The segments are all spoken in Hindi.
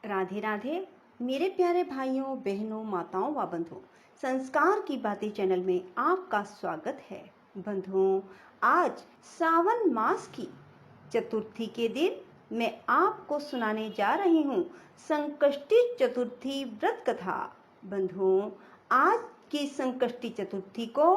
राधे राधे मेरे प्यारे भाइयों बहनों माताओं व बंधुओं। संस्कार की बातें चैनल में आपका स्वागत है। बंधुओं, आज सावन मास की चतुर्थी के दिन मैं आपको सुनाने जा रही हूँ संकष्टी चतुर्थी व्रत कथा। बंधुओं, आज की संकष्टी चतुर्थी को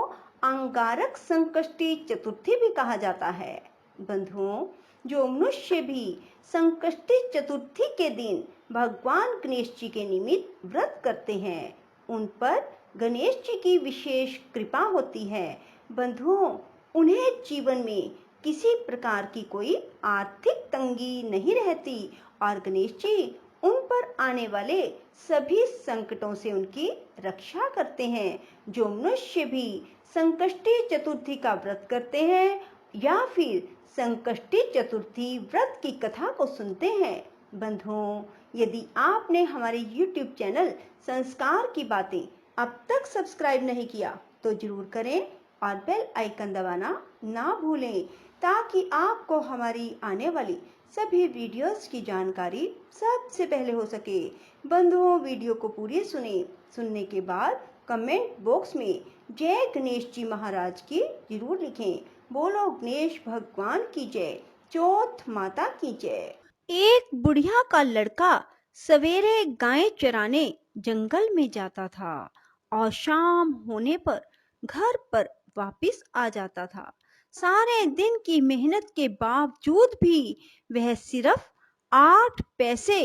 अंगारक संकष्टी चतुर्थी भी कहा जाता है। बंधुओं, जो मनुष्य भी संकष्टी चतुर्थी के दिन भगवान गणेश जी के निमित्त व्रत करते हैं, उन पर गणेश जी की विशेष कृपा होती है। बंधुओं, उन्हें जीवन में किसी प्रकार की कोई आर्थिक तंगी नहीं रहती और गणेश जी उन पर आने वाले सभी संकटों से उनकी रक्षा करते हैं। जो मनुष्य भी संकष्टी चतुर्थी का व्रत करते हैं या फिर संकष्टी चतुर्थी व्रत की कथा को सुनते हैं, बंधुओं, यदि आपने हमारे YouTube चैनल संस्कार की बातें अब तक सब्सक्राइब नहीं किया तो जरूर करें और बेल आइकन दबाना ना भूलें, ताकि आपको हमारी आने वाली सभी वीडियोस की जानकारी सबसे पहले हो सके। बंधुओं, वीडियो को पूरी सुनने के बाद कमेंट बॉक्स में जय गणेश जी महाराज की जरूर लिखें। बोलो गणेश भगवान की जय, चौथ माता की जय। एक बुढ़िया का लड़का सवेरे गायें चराने जंगल में जाता था और शाम होने पर घर पर वापस आ जाता था। सारे दिन की मेहनत के बावजूद भी वह सिर्फ 8 पैसे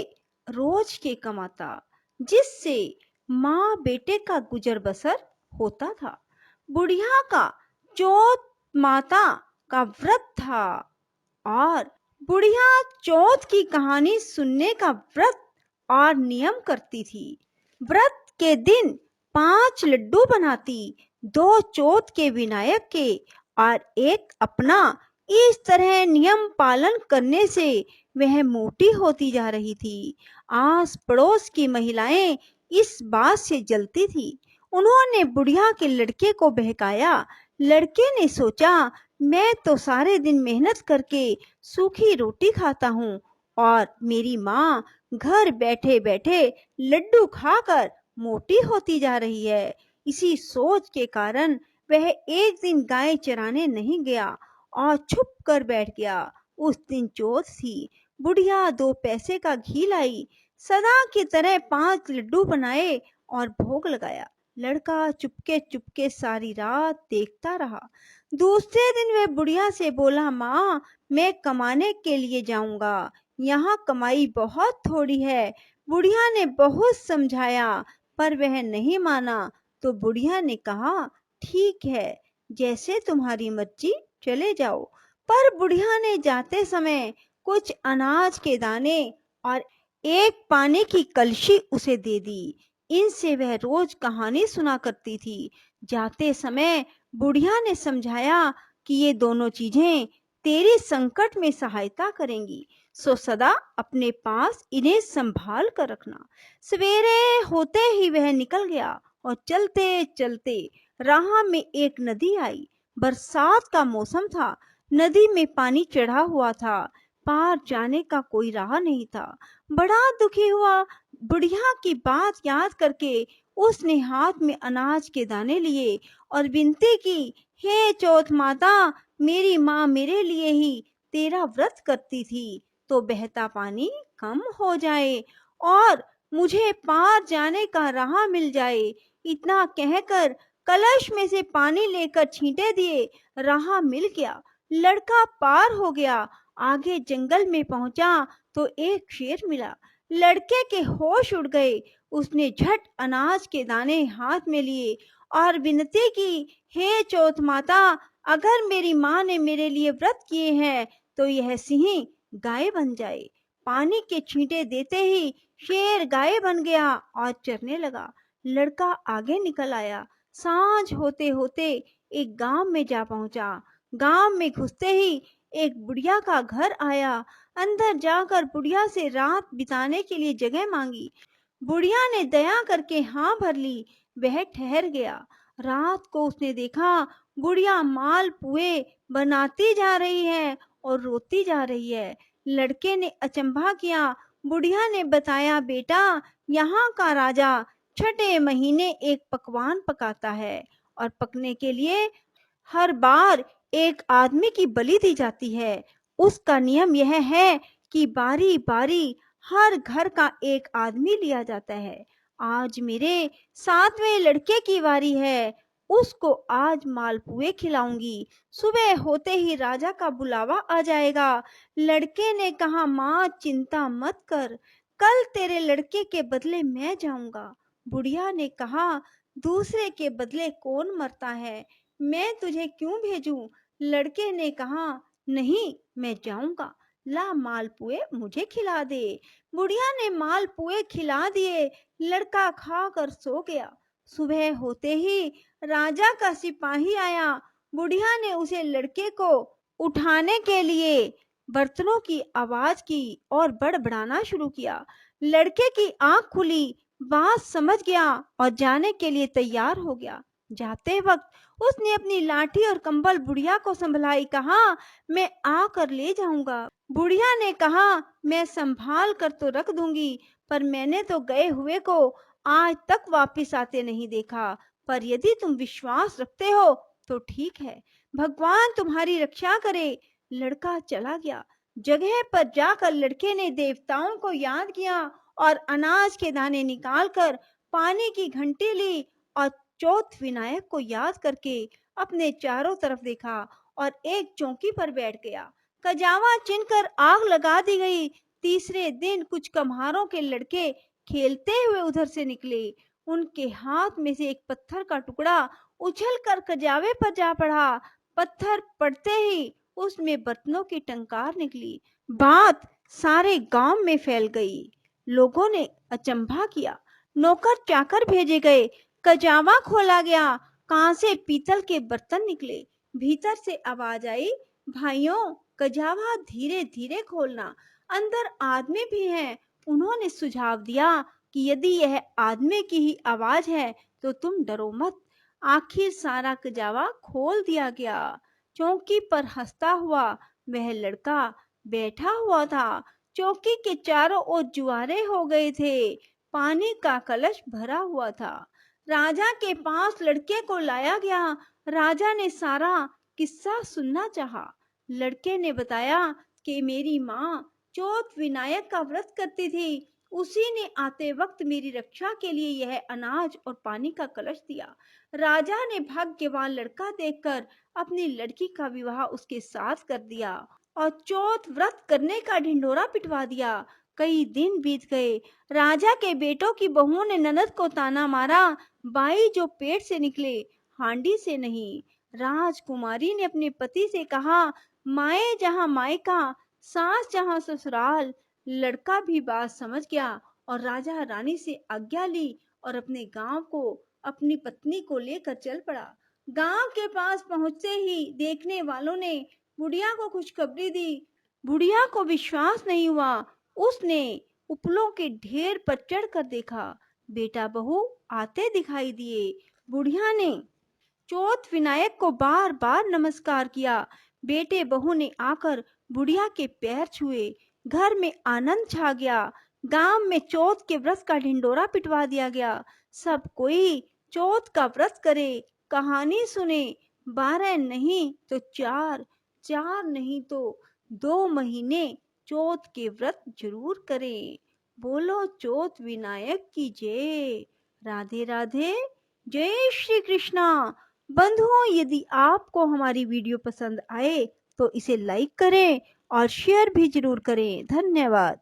रोज के कमाता, जिससे माँ बेटे का गुजर बसर होता था। बुढ़िया का चौथ माता का व्रत था और बुढ़िया चौथ की कहानी सुनने का व्रत और नियम करती थी। व्रत के दिन 5 लड्डू बनाती, 2 चौथ के विनायक के और एक अपना। इस तरह नियम पालन करने से वह मोटी होती जा रही थी। आस पड़ोस की महिलाएं इस बात से जलती थी। उन्होंने बुढ़िया के लड़के को बहकाया। लड़के ने सोचा, मैं तो सारे दिन मेहनत करके सूखी रोटी खाता हूँ और मेरी माँ घर बैठे बैठे लड्डू खाकर मोटी होती जा रही है। इसी सोच के कारण वह एक दिन गाय चराने नहीं गया और छुप कर बैठ गया। उस दिन चौथ थी। बुढ़िया 2 पैसे का घी लाई, सदा की तरह 5 लड्डू बनाए और भोग लगाया। लड़का चुपके चुपके सारी रात देखता रहा। दूसरे दिन वह बुढ़िया से बोला, माँ, मैं कमाने के लिए जाऊंगा, यहाँ कमाई बहुत थोड़ी है। बुढ़िया ने बहुत समझाया पर वह नहीं माना। तो बुढ़िया ने कहा, ठीक है, जैसे तुम्हारी मर्जी, चले जाओ। पर बुढ़िया ने जाते समय कुछ अनाज के दाने और एक पानी की कलशी उसे दे दी। इनसे वह रोज कहानी सुना करती थी। जाते समय बुढ़िया ने समझाया कि ये दोनों चीजें तेरे संकट में सहायता करेंगी, सो सदा अपने पास इन्हें संभाल कर रखना। सवेरे होते ही वह निकल गया और चलते चलते राह में एक नदी आई। बरसात का मौसम था। नदी में पानी चढ़ा हुआ था। पार जाने का कोई राह नहीं था। बड़ा दुखी हुआ। बुढ़िया की बात याद करके उसने हाथ में अनाज के दाने लिए और विनती की, हे चौथ माता, मेरी माँ मेरे लिए ही तेरा व्रत करती थी, तो बहता पानी कम हो जाए और मुझे पार जाने का राह मिल जाए। इतना कहकर कलश में से पानी लेकर छींटे दिए। राह मिल गया। लड़का पार हो गया। आगे जंगल में पहुंचा तो एक शेर मिला। लड़के के होश उड़ गए। उसने झट अनाज के दाने हाथ में लिए और विनती की, हे चौथ माता, अगर मेरी माँ ने मेरे लिए व्रत किए हैं तो यह सिंह गाय बन जाए। पानी के छींटे देते ही शेर गाय बन गया और चरने लगा। लड़का आगे निकल आया। सांझ होते होते एक गांव में जा पहुंचा। गांव में घुसते ही एक बुढ़िया का घर आया। अंदर जाकर बुढ़िया से रात बिताने के लिए जगह मांगी। बुढ़िया ने दया करके हाँ भर ली। वह ठहर गया। रात को उसने देखा बुढ़िया माल पुए बनाती जा रही है और रोती जा रही है। लड़के ने अचंभा किया। बुढ़िया ने बताया, बेटा, यहाँ का राजा छठे महीने एक पकवान पकाता है और पकने के लिए हर बार एक आदमी की बलि दी जाती है। उसका नियम यह है कि बारी बारी हर घर का एक आदमी लिया जाता है। आज मेरे 7वें लड़के की बारी है, उसको आज मालपुए खिलाऊंगी। सुबह होते ही राजा का बुलावा आ जाएगा। लड़के ने कहा, माँ चिंता मत कर, कल तेरे लड़के के बदले मैं जाऊंगा। बुढ़िया ने कहा, दूसरे के बदले कौन मरता है, मैं तुझे क्यों भेजूं? लड़के ने कहा, नहीं, मैं जाऊंगा, ला मालपुए मुझे खिला दे। बुढ़िया ने मालपुए खिला दिए। लड़का खाकर सो गया। सुबह होते ही राजा का सिपाही आया। बुढ़िया ने उसे लड़के को उठाने के लिए बर्तनों की आवाज की और बड़बड़ाना शुरू किया। लड़के की आंख खुली, बात समझ गया और जाने के लिए तैयार हो गया। जाते वक्त उसने अपनी लाठी और कंबल बुढ़िया को संभलाई, कहा, मैं आकर ले जाऊंगा। बुढ़िया ने कहा, मैं संभाल कर तो रख दूंगी, पर मैंने तो गए हुए को आज तक वापिस आते नहीं देखा, पर यदि तुम विश्वास रखते हो तो ठीक है, भगवान तुम्हारी रक्षा करे। लड़का चला गया। जगह पर जाकर लड़के ने देवताओं को याद किया और अनाज के दाने निकालकर पानी की घंटी ली और चौथ विनायक को याद करके अपने चारों तरफ देखा और एक चौकी पर बैठ गया। कजावा चिनकर आग लगा दी गई। तीसरे दिन कुछ कम्हारों के लड़के खेलते हुए उधर से निकले। उनके हाथ में से एक पत्थर का टुकड़ा उछलकर कजावे पर जा पड़ा। पत्थर पड़ते ही उसमें बर्तनों की टंकार निकली। बात सारे गांव में फैल गई। लोगों ने अचंभा किया। नौकर चाकर भेजे गए। कजावा खोला गया। कांसे पीतल के बर्तन निकले। भीतर से आवाज आई, भाइयों, कजावा धीरे धीरे खोलना, अंदर आदमी भी हैं। उन्होंने सुझाव दिया कि यदि यह आदमी की ही आवाज है तो तुम डरो मत। आखिर सारा कजावा खोल दिया गया। चौकी पर हंसता हुआ वह लड़का बैठा हुआ था। चौकी के चारों ओर जुआरे हो गए थे। पानी का कलश भरा हुआ था। राजा के पास लड़के को लाया गया। राजा ने सारा किस्सा सुनना चाहा। लड़के ने बताया कि मेरी माँ चौथ विनायक का व्रत करती थी, उसी ने आते वक्त मेरी रक्षा के लिए यह अनाज और पानी का कलश दिया। राजा ने भाग्यवान लड़का देखकर अपनी लड़की का विवाह उसके साथ कर दिया और चौथ व्रत करने का ढिंढोरा पिटवा दिया। कई दिन बीत गए। राजा के बेटों की बहुओं ने ननद को ताना मारा, बाई जो पेट से निकले, हांडी से नहीं। राजकुमारी ने अपने पति से कहा, माए जहाँ मायका, सास जहाँ ससुराल। लड़का भी बात समझ गया और राजा रानी से आज्ञा ली और अपने गांव को अपनी पत्नी को लेकर चल पड़ा। गांव के पास पहुंचते ही देखने वालों ने बुढ़िया को खुशखबरी दी। बुढ़िया को विश्वास नहीं हुआ। उसने उपलों के ढेर पर चढ़कर देखा। बेटा बहू आते दिखाई दिए। बुढ़िया ने चौथ विनायक को बार बार नमस्कार किया। बेटे बहू ने आकर बुढ़िया के पैर छुए। घर में आनंद छा गया। गांव में चौथ के व्रत का ढिंडोरा पिटवा दिया गया। सब कोई चौथ का व्रत करे, कहानी सुने। 12 नहीं तो 4, 4 नहीं तो 2 महीने चौथ के व्रत जरूर करें। बोलो चौथ विनायक की जय। राधे राधे। जय श्री कृष्णा। बंधुओं, यदि आपको हमारी वीडियो पसंद आए तो इसे लाइक करें और शेयर भी जरूर करें। धन्यवाद।